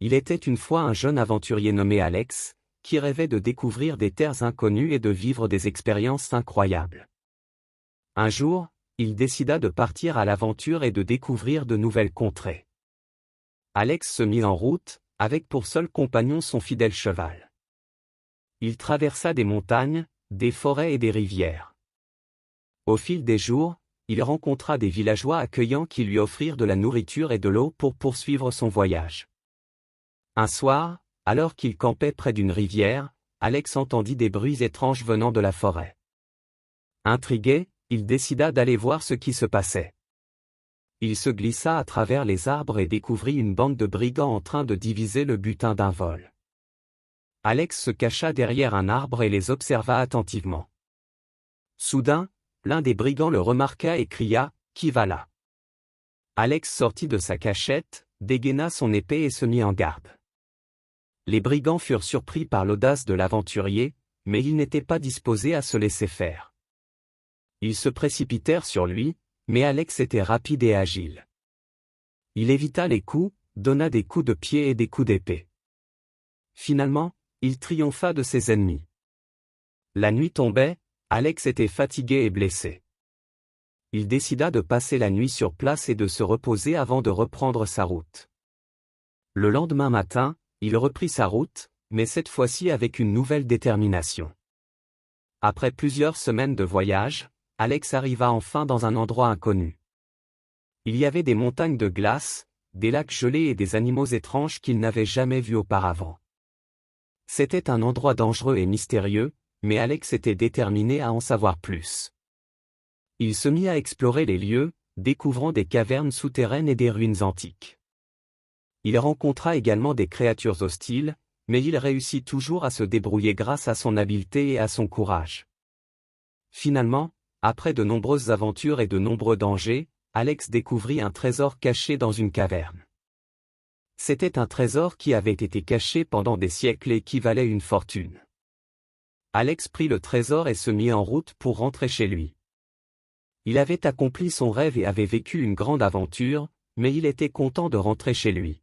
Il était une fois un jeune aventurier nommé Alex, qui rêvait de découvrir des terres inconnues et de vivre des expériences incroyables. Un jour, il décida de partir à l'aventure et de découvrir de nouvelles contrées. Alex se mit en route, avec pour seul compagnon son fidèle cheval. Il traversa des montagnes, des forêts et des rivières. Au fil des jours, il rencontra des villageois accueillants qui lui offrirent de la nourriture et de l'eau pour poursuivre son voyage. Un soir, alors qu'il campait près d'une rivière, Alex entendit des bruits étranges venant de la forêt. Intrigué, il décida d'aller voir ce qui se passait. Il se glissa à travers les arbres et découvrit une bande de brigands en train de diviser le butin d'un vol. Alex se cacha derrière un arbre et les observa attentivement. Soudain, l'un des brigands le remarqua et cria « Qui va là ?» Alex sortit de sa cachette, dégaina son épée et se mit en garde. Les brigands furent surpris par l'audace de l'aventurier, mais ils n'étaient pas disposés à se laisser faire. Ils se précipitèrent sur lui, mais Alex était rapide et agile. Il évita les coups, donna des coups de pied et des coups d'épée. Finalement, il triompha de ses ennemis. La nuit tombait, Alex était fatigué et blessé. Il décida de passer la nuit sur place et de se reposer avant de reprendre sa route. Le lendemain matin, il reprit sa route, mais cette fois-ci avec une nouvelle détermination. Après plusieurs semaines de voyage, Alex arriva enfin dans un endroit inconnu. Il y avait des montagnes de glace, des lacs gelés et des animaux étranges qu'il n'avait jamais vus auparavant. C'était un endroit dangereux et mystérieux, mais Alex était déterminé à en savoir plus. Il se mit à explorer les lieux, découvrant des cavernes souterraines et des ruines antiques. Il rencontra également des créatures hostiles, mais il réussit toujours à se débrouiller grâce à son habileté et à son courage. Finalement, après de nombreuses aventures et de nombreux dangers, Alex découvrit un trésor caché dans une caverne. C'était un trésor qui avait été caché pendant des siècles et qui valait une fortune. Alex prit le trésor et se mit en route pour rentrer chez lui. Il avait accompli son rêve et avait vécu une grande aventure, mais il était content de rentrer chez lui.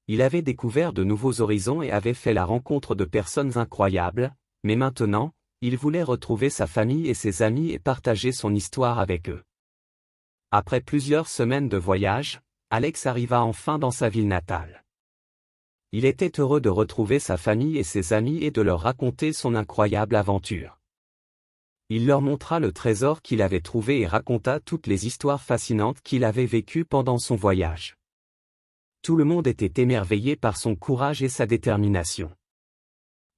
Il avait découvert de nouveaux horizons et avait fait la rencontre de personnes incroyables, mais maintenant, il voulait retrouver sa famille et ses amis et partager son histoire avec eux. Après plusieurs semaines de voyage, Alex arriva enfin dans sa ville natale. Il était heureux de retrouver sa famille et ses amis et de leur raconter son incroyable aventure. Il leur montra le trésor qu'il avait trouvé et raconta toutes les histoires fascinantes qu'il avait vécues pendant son voyage. Tout le monde était émerveillé par son courage et sa détermination.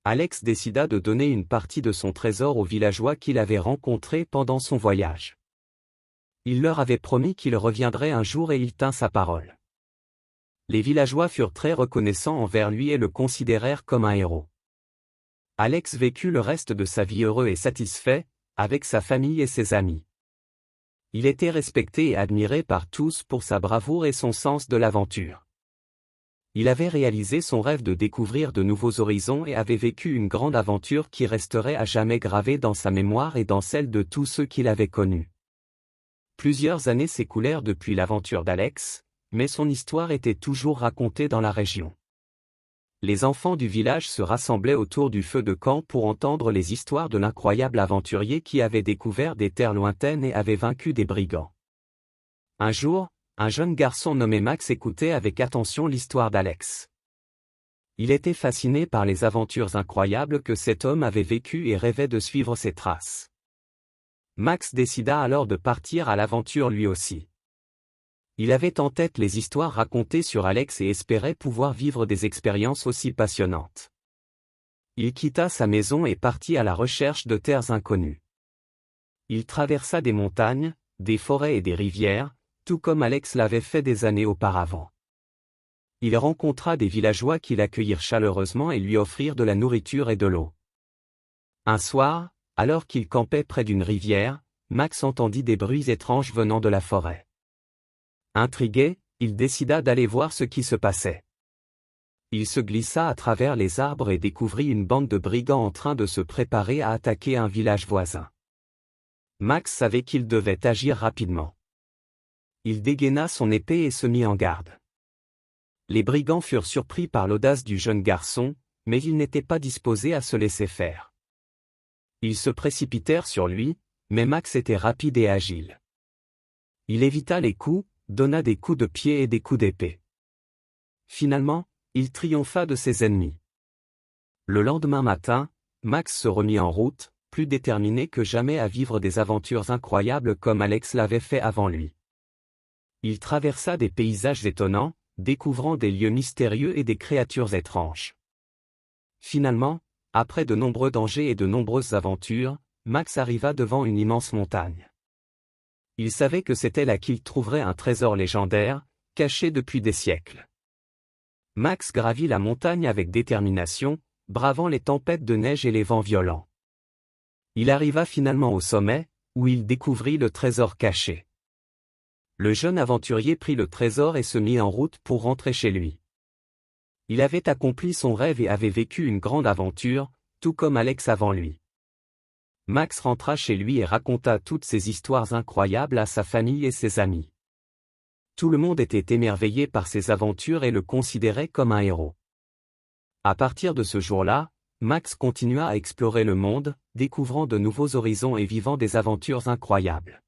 Alex décida de donner une partie de son trésor aux villageois qu'il avait rencontrés pendant son voyage. Il leur avait promis qu'il reviendrait un jour et il tint sa parole. Les villageois furent très reconnaissants envers lui et le considérèrent comme un héros. Alex vécut le reste de sa vie heureux et satisfait, avec sa famille et ses amis. Il était respecté et admiré par tous pour sa bravoure et son sens de l'aventure. Il avait réalisé son rêve de découvrir de nouveaux horizons et avait vécu une grande aventure qui resterait à jamais gravée dans sa mémoire et dans celle de tous ceux qu'il avait connus. Plusieurs années s'écoulèrent depuis l'aventure d'Alex, mais son histoire était toujours racontée dans la région. Les enfants du village se rassemblaient autour du feu de camp pour entendre les histoires de l'incroyable aventurier qui avait découvert des terres lointaines et avait vaincu des brigands. Un jour, un jeune garçon nommé Max écoutait avec attention l'histoire d'Alex. Il était fasciné par les aventures incroyables que cet homme avait vécues et rêvait de suivre ses traces. Max décida alors de partir à l'aventure lui aussi. Il avait en tête les histoires racontées sur Alex et espérait pouvoir vivre des expériences aussi passionnantes. Il quitta sa maison et partit à la recherche de terres inconnues. Il traversa des montagnes, des forêts et des rivières, tout comme Alex l'avait fait des années auparavant. Il rencontra des villageois qui l'accueillirent chaleureusement et lui offrirent de la nourriture et de l'eau. Un soir, alors qu'il campait près d'une rivière, Max entendit des bruits étranges venant de la forêt. Intrigué, il décida d'aller voir ce qui se passait. Il se glissa à travers les arbres et découvrit une bande de brigands en train de se préparer à attaquer un village voisin. Max savait qu'il devait agir rapidement. Il dégaina son épée et se mit en garde. Les brigands furent surpris par l'audace du jeune garçon, mais ils n'étaient pas disposés à se laisser faire. Ils se précipitèrent sur lui, mais Max était rapide et agile. Il évita les coups, donna des coups de pied et des coups d'épée. Finalement, il triompha de ses ennemis. Le lendemain matin, Max se remit en route, plus déterminé que jamais à vivre des aventures incroyables comme Alex l'avait fait avant lui. Il traversa des paysages étonnants, découvrant des lieux mystérieux et des créatures étranges. Finalement, après de nombreux dangers et de nombreuses aventures, Max arriva devant une immense montagne. Il savait que c'était là qu'il trouverait un trésor légendaire, caché depuis des siècles. Max gravit la montagne avec détermination, bravant les tempêtes de neige et les vents violents. Il arriva finalement au sommet, où il découvrit le trésor caché. Le jeune aventurier prit le trésor et se mit en route pour rentrer chez lui. Il avait accompli son rêve et avait vécu une grande aventure, tout comme Alex avant lui. Max rentra chez lui et raconta toutes ces histoires incroyables à sa famille et ses amis. Tout le monde était émerveillé par ses aventures et le considérait comme un héros. À partir de ce jour-là, Max continua à explorer le monde, découvrant de nouveaux horizons et vivant des aventures incroyables.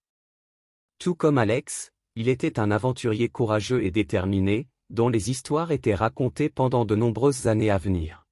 Tout comme Alex, il était un aventurier courageux et déterminé, dont les histoires étaient racontées pendant de nombreuses années à venir.